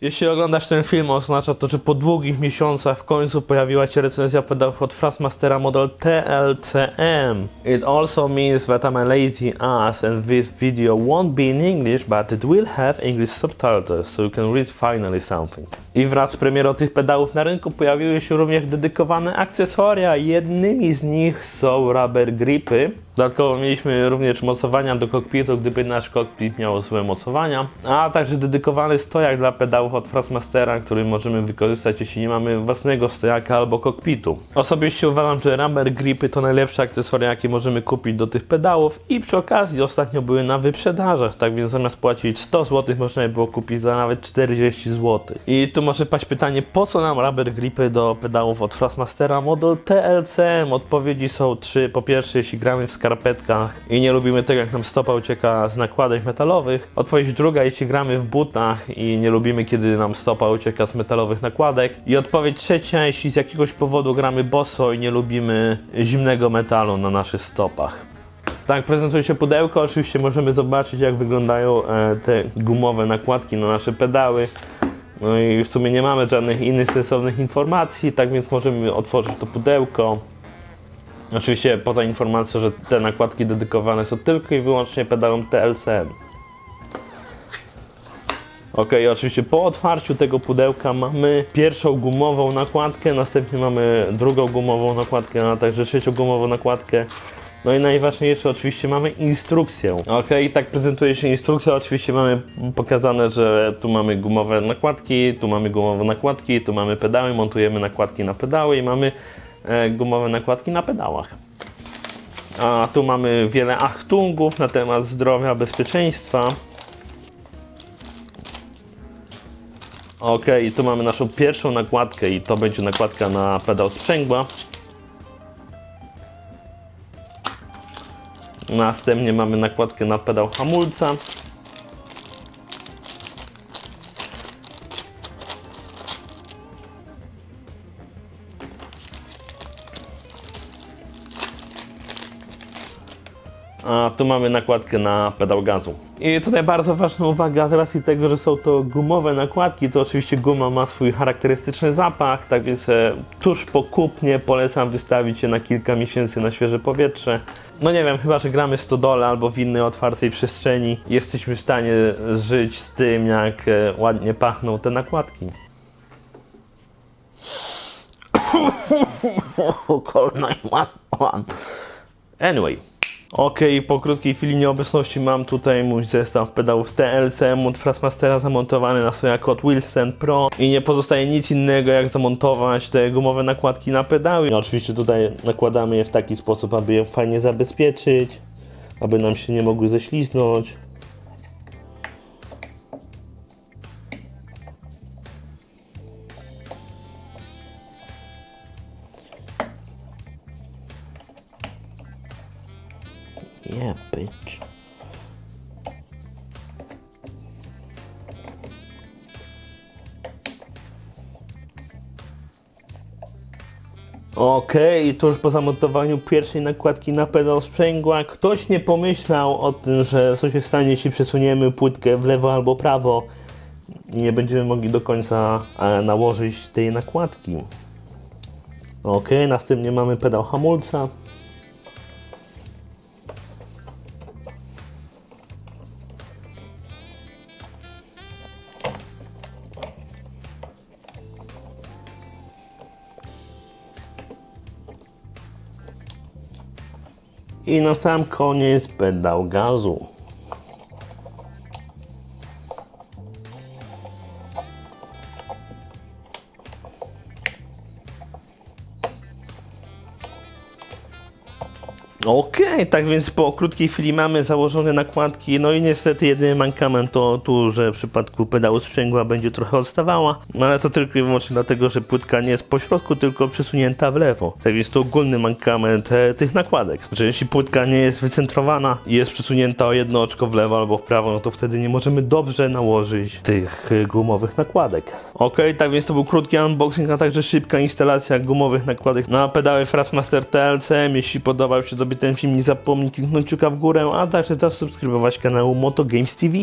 Jeśli oglądasz ten film, oznacza to, że po długich miesiącach w końcu pojawiła się recenzja pedałów od Thrustmastera model TLCM. It also means that I'm a lazy ass and this video won't be in English, but it will have English subtitles, so you can read finally something. I wraz z premierą tych pedałów na rynku pojawiły się również dedykowane akcesoria. Jednymi z nich są rubber gripy. Dodatkowo mieliśmy również mocowania do kokpitu, gdyby nasz kokpit miał złe mocowania, a także dedykowany stojak dla pedałów od Thrustmastera, który możemy wykorzystać, jeśli nie mamy własnego stojaka albo kokpitu. Osobiście uważam, że rubber gripy to najlepsze akcesoria, jakie możemy kupić do tych pedałów i przy okazji ostatnio były na wyprzedażach, tak więc zamiast płacić 100 zł można je było kupić za nawet 40 zł. I tu może paść pytanie, po co nam rubber gripy do pedałów od Thrustmastera model TLCM? Odpowiedzi są trzy. Po pierwsze, jeśli gramy w skarpetkach i nie lubimy tego, jak nam stopa ucieka z nakładek metalowych. Odpowiedź druga, jeśli gramy w butach i nie lubimy, kiedy nam stopa ucieka z metalowych nakładek. I odpowiedź trzecia, jeśli z jakiegoś powodu gramy boso i nie lubimy zimnego metalu na naszych stopach. Tak prezentuje się pudełko. Oczywiście możemy zobaczyć, jak wyglądają te gumowe nakładki na nasze pedały. No i w sumie nie mamy żadnych innych sensownych informacji, tak więc możemy otworzyć to pudełko. Oczywiście poza informacją, że te nakładki dedykowane są tylko i wyłącznie pedałom TLCM. Ok, oczywiście po otwarciu tego pudełka mamy pierwszą gumową nakładkę, następnie mamy drugą gumową nakładkę, a także trzecią gumową nakładkę. No i najważniejsze, oczywiście mamy instrukcję. Ok, tak prezentuje się instrukcja. Oczywiście mamy pokazane, że tu mamy gumowe nakładki, tu mamy gumowe nakładki, tu mamy pedały, montujemy nakładki na pedały i mamy gumowe nakładki na pedałach. A tu mamy wiele achtungów na temat zdrowia, bezpieczeństwa. Ok, i tu mamy naszą pierwszą nakładkę i to będzie nakładka na pedał sprzęgła. Następnie mamy nakładkę na pedał hamulca. A tu mamy nakładkę na pedał gazu. I tutaj bardzo ważna uwaga, z racji tego, że są to gumowe nakładki, to oczywiście guma ma swój charakterystyczny zapach, tak więc tuż po kupnie polecam wystawić je na kilka miesięcy na świeże powietrze. No nie wiem, chyba że gramy w stodole albo w innej otwartej przestrzeni, jesteśmy w stanie żyć z tym, jak ładnie pachną te nakładki. Anyway. Ok, po krótkiej chwili nieobecności mam tutaj mój zestaw pedałów TLCM od Thrustmastera zamontowany na stojak Hot Wheels Ten Pro i nie pozostaje nic innego, jak zamontować te gumowe nakładki na pedały. I oczywiście tutaj nakładamy je w taki sposób, aby je fajnie zabezpieczyć, aby nam się nie mogły ześliznąć. Yeah, bitch. Okej, tuż po zamontowaniu pierwszej nakładki na pedał sprzęgła ktoś nie pomyślał o tym, że co się stanie, jeśli przesuniemy płytkę w lewo albo prawo i nie będziemy mogli do końca nałożyć tej nakładki. Okej, następnie mamy pedał hamulca. I na sam koniec pedał gazu. Okej, tak więc po krótkiej chwili mamy założone nakładki, no i niestety jedyny mankament to tu, że w przypadku pedału sprzęgła będzie trochę odstawała, no ale to tylko i wyłącznie dlatego, że płytka nie jest po środku, tylko przesunięta w lewo. Tak więc to ogólny mankament tych nakładek, że jeśli płytka nie jest wycentrowana i jest przesunięta o jedno oczko w lewo albo w prawo, no to wtedy nie możemy dobrze nałożyć tych gumowych nakładek. Okej, tak więc to był krótki unboxing, a także szybka instalacja gumowych nakładek na pedały Thrustmaster TLCM. Jeśli podobał się ten film, nie zapomnij kliknąć kciuka w górę, a także zasubskrybować kanału Moto Games TV.